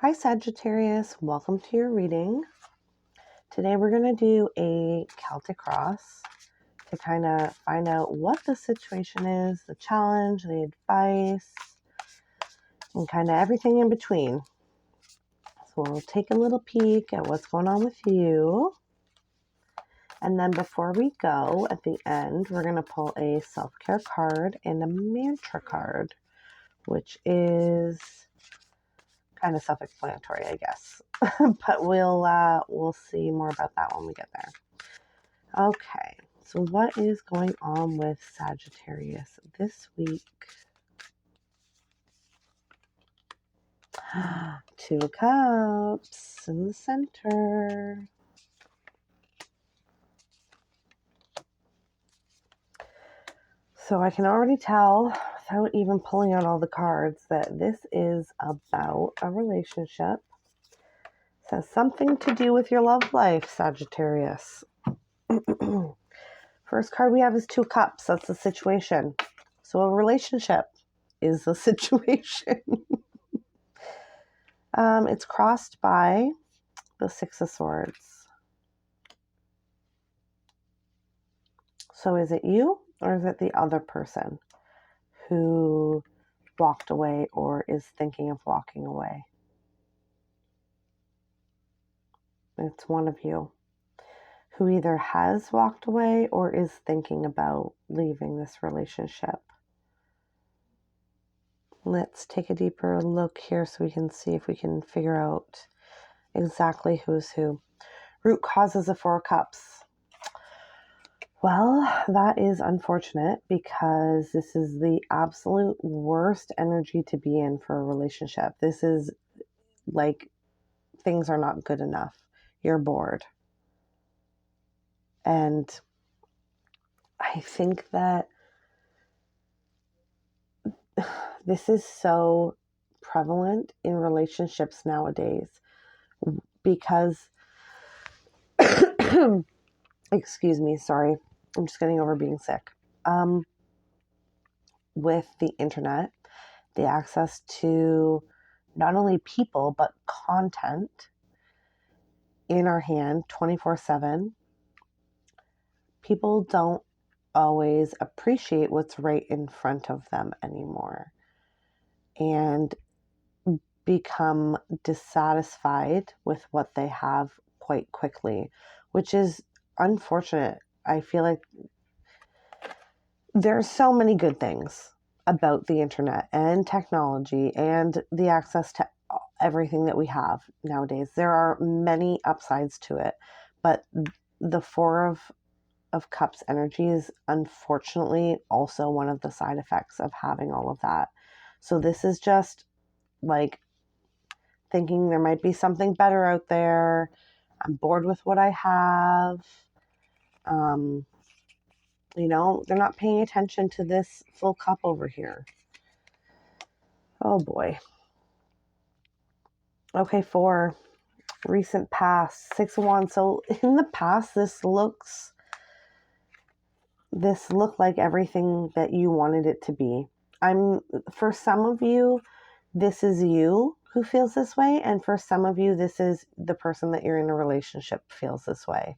Hi Sagittarius, welcome to your reading. Today we're going to do a Celtic cross to kind of find out what the situation is, the challenge, the advice, and kind of everything in between. So we'll take a little peek at what's going on with you. And then before we go, at the end, we're going to pull a self-care card and a mantra card, which is kind of self-explanatory, I guess. But we'll see more about that when we get there. Okay, so what is going on with Sagittarius this week? Two of Cups in the center. So I can already tell, without even pulling out all the cards, that this is about a relationship. It has something to do with your love life, Sagittarius. First card we have is Two Cups. That's the situation. So a relationship is the situation. It's crossed by the Six of Swords. So is it you or is it the other person who walked away or is thinking of walking away? It's one of you who either has walked away or is thinking about leaving this relationship. Let's take a deeper look here so we can see if we can figure out exactly who's who. Root causes of Four of Cups. Well, that is unfortunate because this is the absolute worst energy to be in for a relationship. This is like things are not good enough. You're bored. And I think that this is so prevalent in relationships nowadays because, excuse me, sorry, I'm just getting over being sick. With the internet, the access to not only people, but content in our hand 24/7, people don't always appreciate what's right in front of them anymore and become dissatisfied with what they have quite quickly, which is unfortunate. I feel like there's so many good things about the internet and technology and the access to everything that we have nowadays. There are many upsides to it, but the Four of Cups energy is unfortunately also one of the side effects of having all of that. So this is just like thinking there might be something better out there. I'm bored with what I have. They're not paying attention to this full cup over here. Oh boy. Okay, 4. Recent past. 6 of Wands. So in the past, this looked like everything that you wanted it to be. For some of you, this is you who feels this way, and for some of you, this is the person that you're in a relationship feels this way.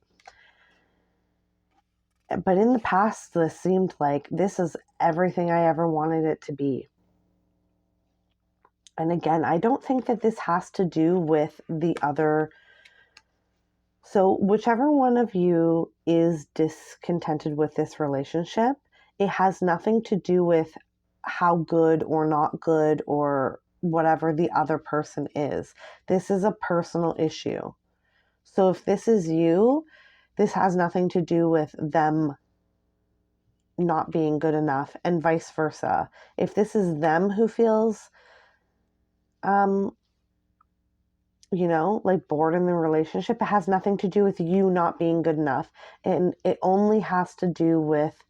But in the past, this seemed like this is everything I ever wanted it to be. And again, I don't think that this has to do with the other. So whichever one of you is discontented with this relationship, it has nothing to do with how good or not good or whatever the other person is. This is a personal issue. So if this is you, this has nothing to do with them not being good enough and vice versa. If this is them who feels like bored in the relationship, it has nothing to do with you not being good enough. And it only has to do with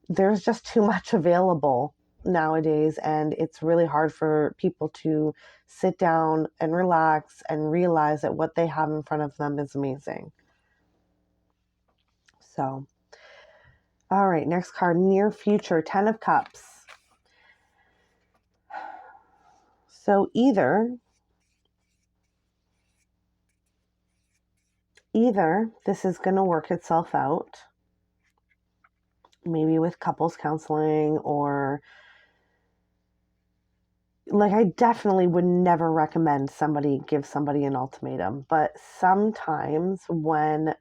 there's just too much available nowadays, and it's really hard for people to sit down and relax and realize that what they have in front of them is amazing. So, all right, next card, near future, 10 of Cups. So either either this is going to work itself out, maybe with couples counseling, or like, I definitely would never recommend somebody give somebody an ultimatum, but sometimes when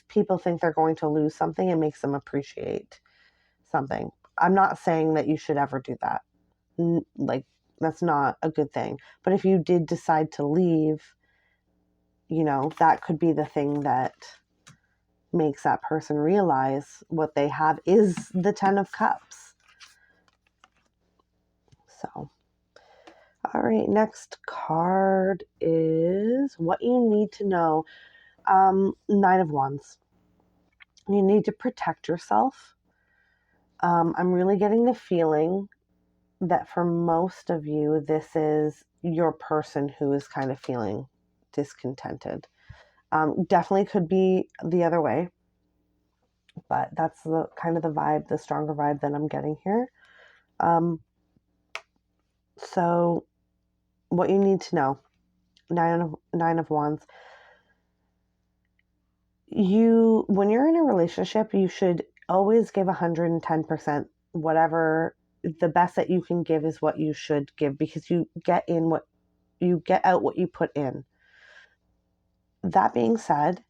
people think they're going to lose something, it makes them appreciate something. I'm not saying that you should ever do that. Like, that's not a good thing. But if you did decide to leave, that could be the thing that makes that person realize what they have is the 10 of Cups. So, all right, next card is what you need to know. Nine of Wands. You need to protect yourself. I'm really getting the feeling that for most of you, this is your person who is kind of feeling discontented. Definitely could be the other way, but that's the kind of the vibe, the stronger vibe that I'm getting here. So what you need to know, nine of Wands, when you're in a relationship, you should always give 110%. Whatever the best that you can give is what you should give, because you get out what you put in. That being said,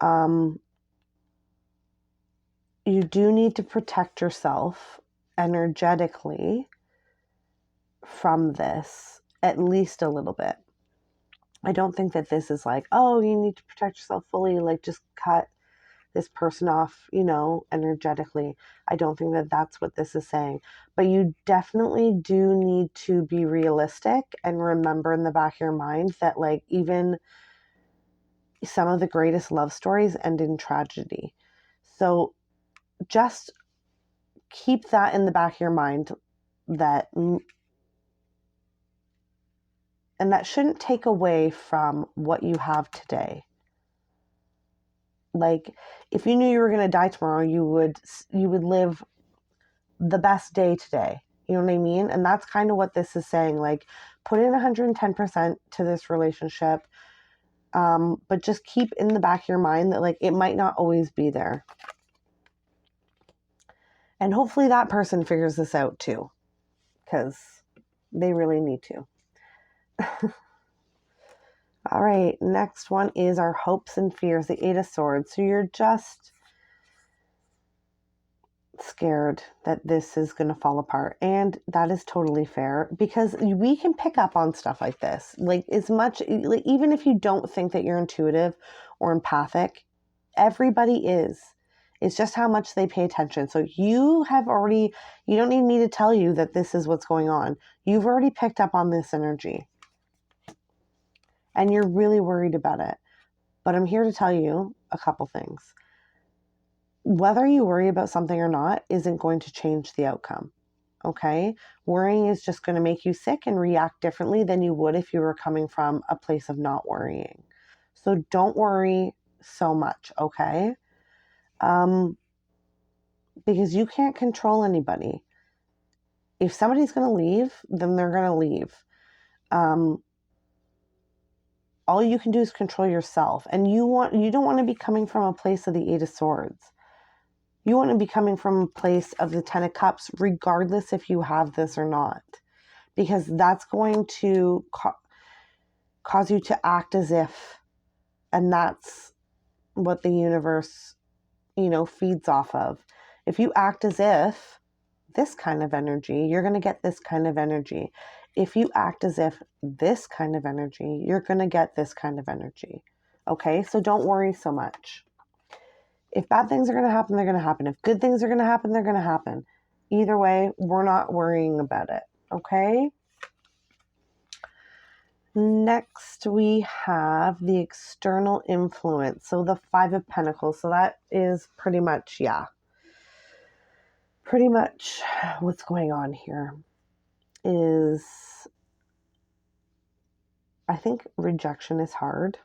you do need to protect yourself energetically from this, at least a little bit. I don't think that this is like, oh, you need to protect yourself fully, like just cut this person off, energetically. I don't think that that's what this is saying. But you definitely do need to be realistic and remember in the back of your mind that, like, even some of the greatest love stories end in tragedy. So just keep that in the back of your mind, and that shouldn't take away from what you have today. Like, if you knew you were going to die tomorrow, you would live the best day today. You know what I mean? And that's kind of what this is saying. Like, put in 110% to this relationship, but just keep in the back of your mind that, like, it might not always be there. And hopefully that person figures this out too, because they really need to. All right, next one is our hopes and fears, the Eight of Swords. So you're just scared that this is going to fall apart, and that is totally fair, because we can pick up on stuff like this, like, as much, like, even if you don't think that you're intuitive or empathic, everybody is. It's just how much they pay attention. So you don't need me to tell you that this is what's going on. You've already picked up on this energy and you're really worried about it. But I'm here to tell you a couple things. Whether you worry about something or not isn't going to change the outcome, okay? Worrying is just going to make you sick and react differently than you would if you were coming from a place of not worrying. So don't worry so much, okay? Because you can't control anybody. If somebody's going to leave, then they're going to leave. All you can do is control yourself. And you don't want to be coming from a place of the Eight of Swords. You want to be coming from a place of the Ten of Cups, regardless if you have this or not, because that's going to cause you to act as if, and that's what the universe, feeds off of. If you act as if this kind of energy, you're going to get this kind of energy. If you act as if this kind of energy, you're going to get this kind of energy. Okay, so don't worry so much. If bad things are going to happen, they're going to happen. If good things are going to happen, they're going to happen. Either way, we're not worrying about it, okay? Next, we have the external influence. So the Five of Pentacles. So that is pretty much what's going on here is, I think rejection is hard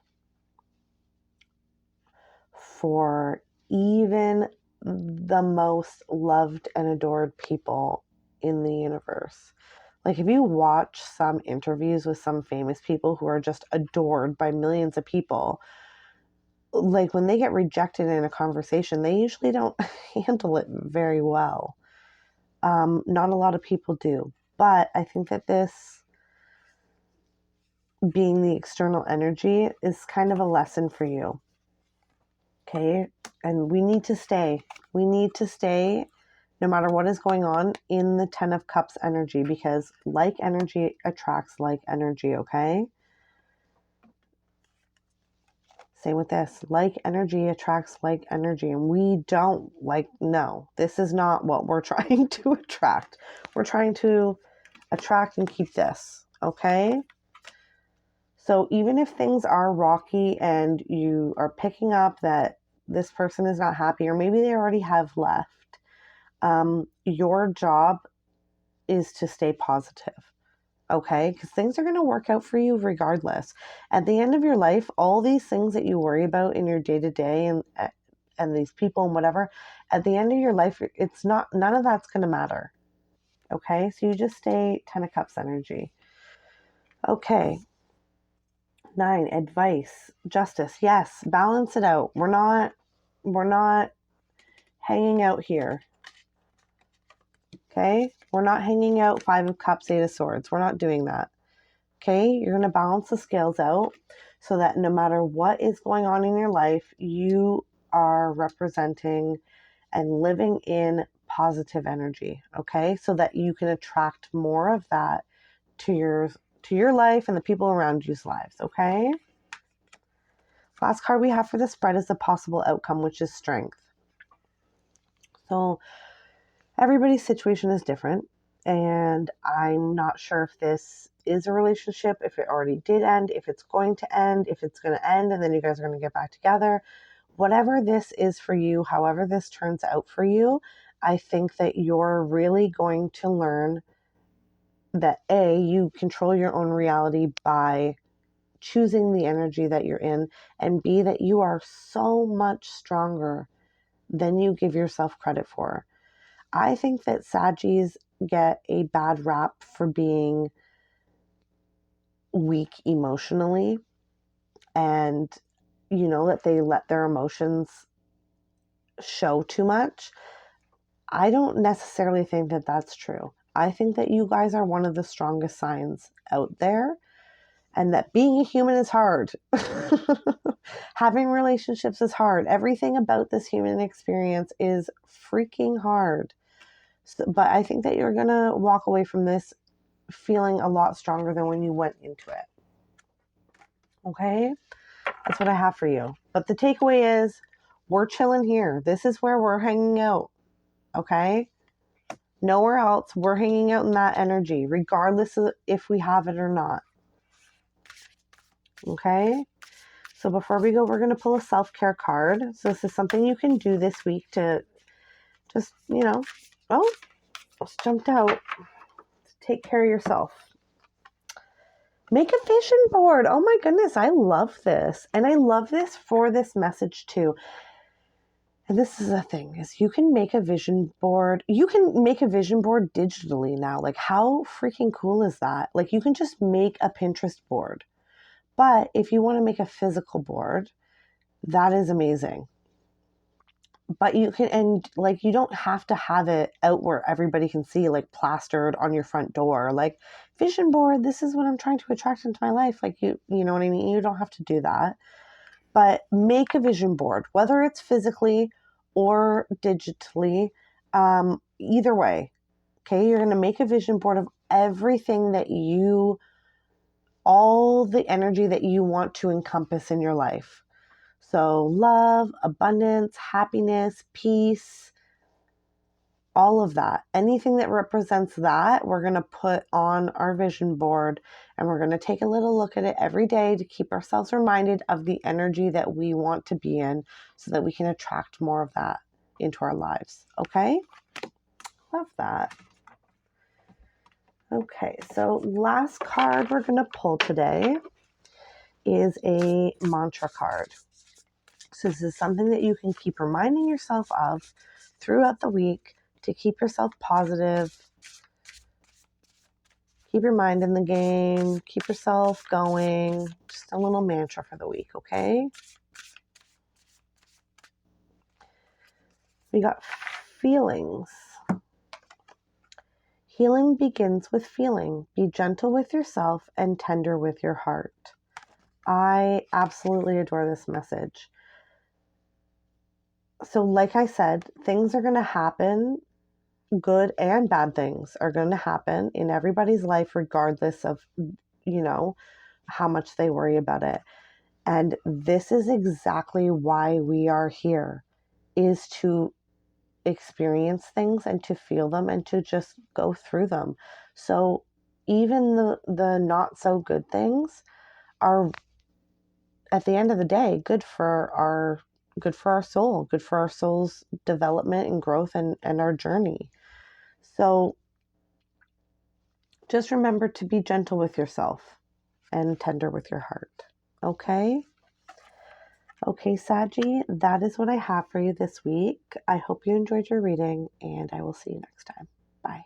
for even the most loved and adored people in the universe. Like, if you watch some interviews with some famous people who are just adored by millions of people, like when they get rejected in a conversation, they usually don't handle it very well. Not a lot of people do, but I think that this being the external energy is kind of a lesson for you. Okay. And we need to stay. We need to stay no matter what is going on in the 10 of Cups energy, because like energy attracts like energy. Okay. Same with this. Like energy attracts like energy. And we don't no, this is not what we're trying to attract. We're trying to attract and keep this. Okay. So even if things are rocky and you are picking up that this person is not happy, or maybe they already have left, your job is to stay positive. Okay, because things are going to work out for you regardless. At the end of your life, all these things that you worry about in your day-to-day and these people and whatever, at the end of your life, it's not, none of that's going to matter. Okay, so you just stay 10 of Cups energy. Okay. 9, advice, justice. Yes, balance it out. We're not hanging out here. Okay? We're not hanging out 5 of Cups, 8 of Swords. We're not doing that. Okay? You're going to balance the scales out so that no matter what is going on in your life, you are representing and living in positive energy. Okay? So that you can attract more of that to your life and the people around you's lives. Okay? Last card we have for the spread is the possible outcome, which is strength. So everybody's situation is different, and I'm not sure if this is a relationship, if it already did end, if it's going to end, if it's going to end and then you guys are going to get back together. Whatever this is for you, however this turns out for you, I think that you're really going to learn that A, you control your own reality by choosing the energy that you're in, and B, that you are so much stronger than you give yourself credit for. I think that Saggies get a bad rap for being weak emotionally, and that they let their emotions show too much. I don't necessarily think that that's true. I think that you guys are one of the strongest signs out there, and that being a human is hard. Having relationships is hard. Everything about this human experience is freaking hard. So, but I think that you're going to walk away from this feeling a lot stronger than when you went into it. Okay? That's what I have for you. But the takeaway is we're chilling here. This is where we're hanging out. Okay? Nowhere else. We're hanging out in that energy, regardless of if we have it or not. Okay? So before we go, we're going to pull a self-care card. So this is something you can do this week to just, oh, just jumped out. Take care of yourself. Make a vision board. Oh my goodness, I love this. And I love this for this message too. And this is the thing, is you can make a vision board. You can make a vision board digitally now. Like, how freaking cool is that? Like, you can just make a Pinterest board. But if you want to make a physical board, that is amazing. But you can, and like, you don't have to have it out where everybody can see, like plastered on your front door. Like, vision board, this is what I'm trying to attract into my life. Like, you know what I mean? You don't have to do that. But make a vision board, whether it's physically or digitally, either way. Okay, you're going to make a vision board of everything that all the energy that you want to encompass in your life. So love, abundance, happiness, peace, all of that. Anything that represents that, we're going to put on our vision board, and we're going to take a little look at it every day to keep ourselves reminded of the energy that we want to be in so that we can attract more of that into our lives. Okay? Love that. Okay, so last card we're going to pull today is a mantra card. So this is something that you can keep reminding yourself of throughout the week to keep yourself positive, keep your mind in the game, keep yourself going. Just a little mantra for the week, okay? We got feelings. Healing begins with feeling. Be gentle with yourself and tender with your heart. I absolutely adore this message. So like I said, things are going to happen. Good and bad things are going to happen in everybody's life, regardless of, how much they worry about it. And this is exactly why we are here, is to experience things and to feel them and to just go through them. So even the not so good things are, at the end of the day, good for our soul, good for our soul's development and growth and our journey. So just remember to be gentle with yourself and tender with your heart. Okay? Okay, Saggy, that is what I have for you this week. I hope you enjoyed your reading, and I will see you next time. Bye.